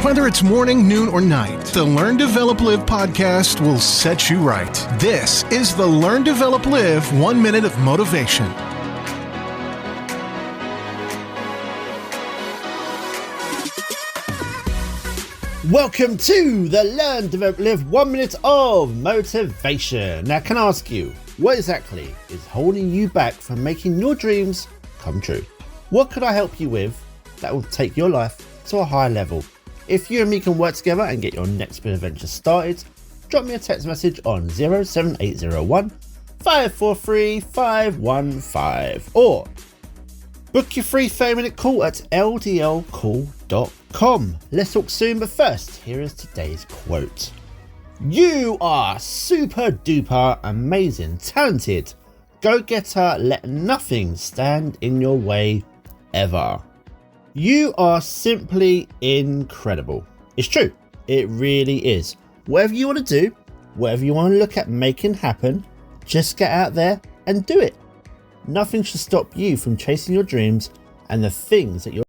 Whether it's morning, noon, or night, the Learn, Develop, Live podcast will set you right. This is the Learn, Develop, Live 1 Minute of Motivation. Welcome to the Learn, Develop, Live 1 Minute of Motivation. Now, can I ask you, what exactly is holding you back from making your dreams come true? What could I help you with that will take your life to a higher level? If you and me can work together and get your next big adventure started, drop me a text message on 07801 543 515 or book your free 30-minute call at ldlcall.com. Let's talk soon, but first, here is today's quote. You are super duper amazing, talented, go-getter, let nothing stand in your way ever. You are simply incredible. It's true, it really is. Whatever you want to do, whatever you want to look at making happen, just get out there and do it. Nothing should stop you from chasing your dreams and the things that you're